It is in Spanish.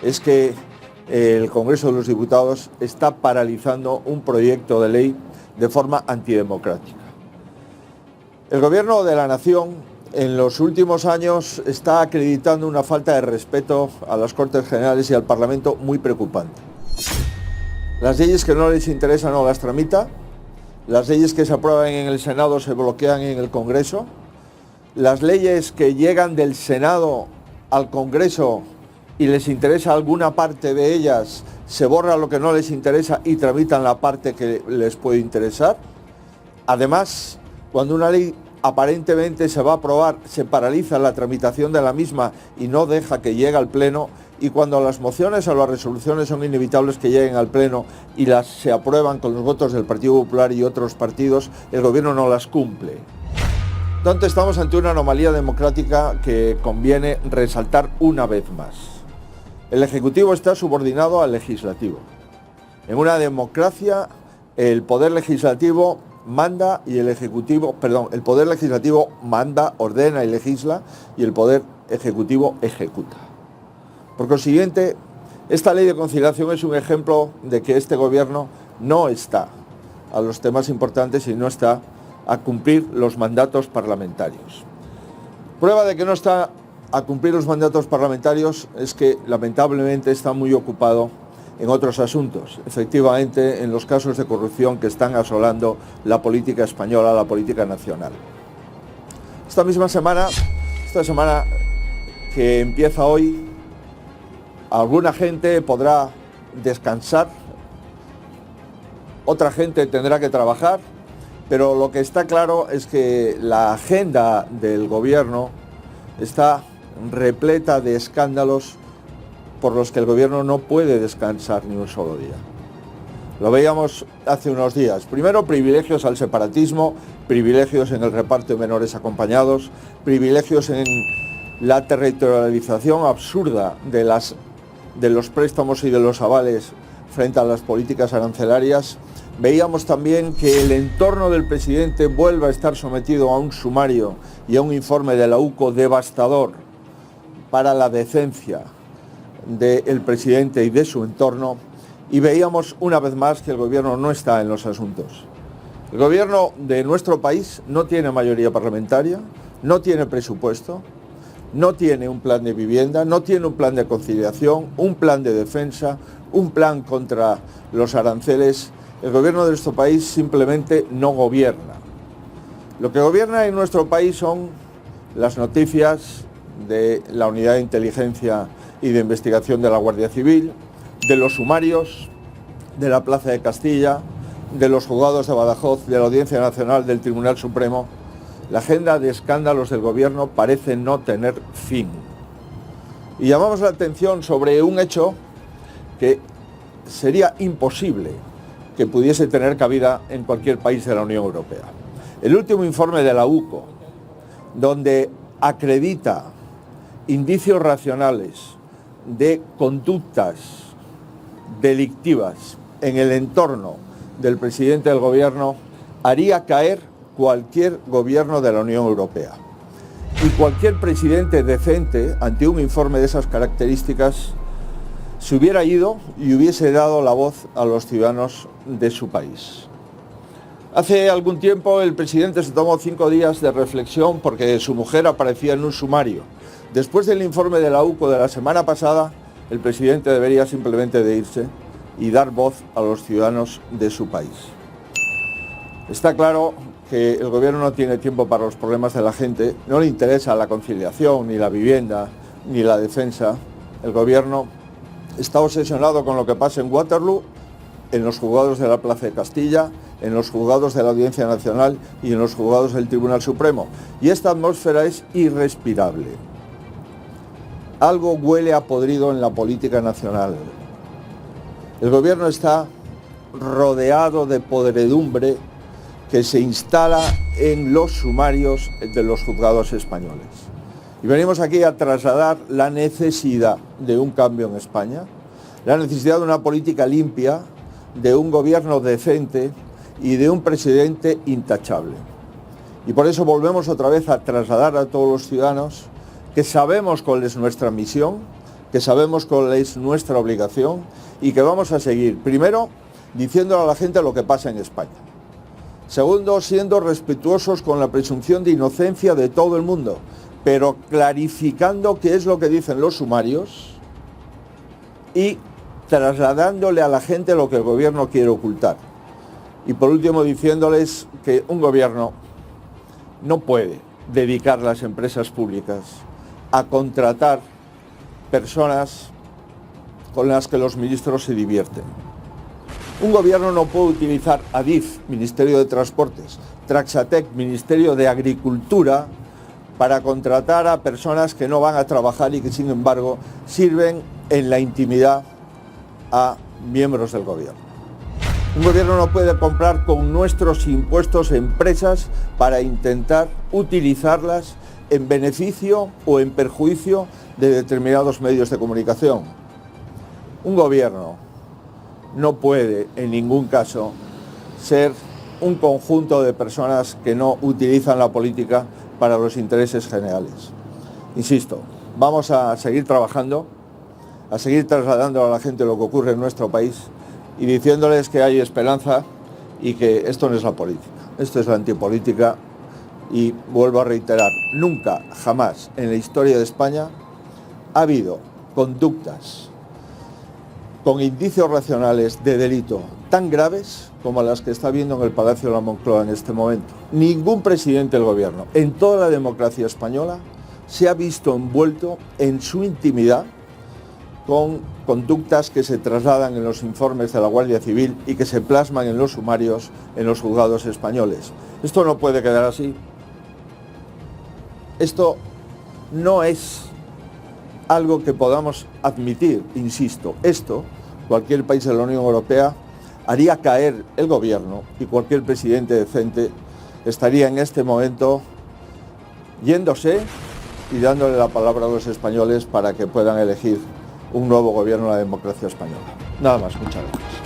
es que el Congreso de los Diputados está paralizando un proyecto de ley de forma antidemocrática. El Gobierno de la Nación en los últimos años está acreditando una falta de respeto a las Cortes Generales y al Parlamento muy preocupante. Las leyes que no les interesan no las tramita, las leyes que se aprueban en el Senado se bloquean en el Congreso, las leyes que llegan del Senado al Congreso y les interesa alguna parte de ellas, se borra lo que no les interesa y tramitan la parte que les puede interesar. Además, cuando una ley aparentemente se va a aprobar, se paraliza la tramitación de la misma y no deja que llegue al Pleno, y cuando las mociones o las resoluciones son inevitables que lleguen al Pleno y las se aprueban con los votos del Partido Popular y otros partidos, el Gobierno no las cumple. Entonces estamos ante una anomalía democrática que conviene resaltar una vez más. El Ejecutivo está subordinado al Legislativo. En una democracia, el Poder Legislativo manda y el Poder Legislativo manda, ordena y legisla, y el Poder Ejecutivo ejecuta. Por consiguiente, esta ley de conciliación es un ejemplo de que este Gobierno no está a los temas importantes y no está a cumplir los mandatos parlamentarios. Prueba de que no está a cumplir los mandatos parlamentarios es que lamentablemente está muy ocupado en otros asuntos, efectivamente en los casos de corrupción que están asolando la política española, la política nacional. Esta semana que empieza hoy, alguna gente podrá descansar, otra gente tendrá que trabajar, pero lo que está claro es que la agenda del Gobierno está repleta de escándalos por los que el Gobierno no puede descansar ni un solo día. Lo veíamos hace unos días. Primero, privilegios al separatismo, privilegios en el reparto de menores acompañados, privilegios en la territorialización absurda de los préstamos y de los avales frente a las políticas arancelarias. Veíamos también que el entorno del presidente vuelve a estar sometido a un sumario y a un informe de la UCO devastador para la decencia del presidente y de su entorno, y veíamos una vez más que el Gobierno no está en los asuntos. El Gobierno de nuestro país no tiene mayoría parlamentaria, no tiene presupuesto, no tiene un plan de vivienda, no tiene un plan de conciliación, un plan de defensa, un plan contra los aranceles. El Gobierno de nuestro país simplemente no gobierna. Lo que gobierna en nuestro país son las noticias de la Unidad de Inteligencia y de Investigación de la Guardia Civil, de los sumarios, de la Plaza de Castilla, de los juzgados de Badajoz, de la Audiencia Nacional, del Tribunal Supremo. La agenda de escándalos del Gobierno parece no tener fin. Y llamamos la atención sobre un hecho que sería imposible que pudiese tener cabida en cualquier país de la Unión Europea. El último informe de la UCO, donde acredita indicios racionales de conductas delictivas en el entorno del presidente del Gobierno, haría caer cualquier gobierno de la Unión Europea. Y cualquier presidente decente, ante un informe de esas características, se hubiera ido y hubiese dado la voz a los ciudadanos de su país. Hace algún tiempo el presidente se tomó 5 días de reflexión porque su mujer aparecía en un sumario. Después del informe de la UCO de la semana pasada, el presidente debería simplemente de irse y dar voz a los ciudadanos de su país. Está claro que el Gobierno no tiene tiempo para los problemas de la gente, no le interesa la conciliación, ni la vivienda, ni la defensa. El Gobierno está obsesionado con lo que pasa en Waterloo, en los juzgados de la Plaza de Castilla, en los juzgados de la Audiencia Nacional y en los juzgados del Tribunal Supremo. Y esta atmósfera es irrespirable. Algo huele a podrido en la política nacional. El Gobierno está rodeado de podredumbre que se instala en los sumarios de los juzgados españoles. Y venimos aquí a trasladar la necesidad de un cambio en España, la necesidad de una política limpia, de un gobierno decente y de un presidente intachable. Y por eso volvemos otra vez a trasladar a todos los ciudadanos que sabemos cuál es nuestra misión, que sabemos cuál es nuestra obligación y que vamos a seguir, primero, diciéndole a la gente lo que pasa en España. Segundo, siendo respetuosos con la presunción de inocencia de todo el mundo, pero clarificando qué es lo que dicen los sumarios y trasladándole a la gente lo que el gobierno quiere ocultar. Y por último, diciéndoles que un gobierno no puede dedicar las empresas públicas a contratar personas con las que los ministros se divierten. Un gobierno no puede utilizar ADIF, Ministerio de Transportes, Traxatec, Ministerio de Agricultura, para contratar a personas que no van a trabajar y que sin embargo sirven en la intimidad a miembros del gobierno. Un gobierno no puede comprar con nuestros impuestos empresas para intentar utilizarlas en beneficio o en perjuicio de determinados medios de comunicación. Un gobierno no puede en ningún caso ser un conjunto de personas que no utilizan la política para los intereses generales. Insisto, vamos a seguir trabajando, a seguir trasladando a la gente lo que ocurre en nuestro país y diciéndoles que hay esperanza y que esto no es la política, esto es la antipolítica. Y vuelvo a reiterar, nunca, jamás en la historia de España ha habido conductas con indicios racionales de delito tan graves como las que está viendo en el Palacio de la Moncloa en este momento. Ningún presidente del gobierno en toda la democracia española se ha visto envuelto en su intimidad con conductas que se trasladan en los informes de la Guardia Civil y que se plasman en los sumarios en los juzgados españoles. Esto no puede quedar así. Esto no es algo que podamos admitir, insisto. Esto, cualquier país de la Unión Europea haría caer el gobierno y cualquier presidente decente estaría en este momento yéndose y dándole la palabra a los españoles para que puedan elegir un nuevo gobierno en la democracia española. Nada más, muchas gracias.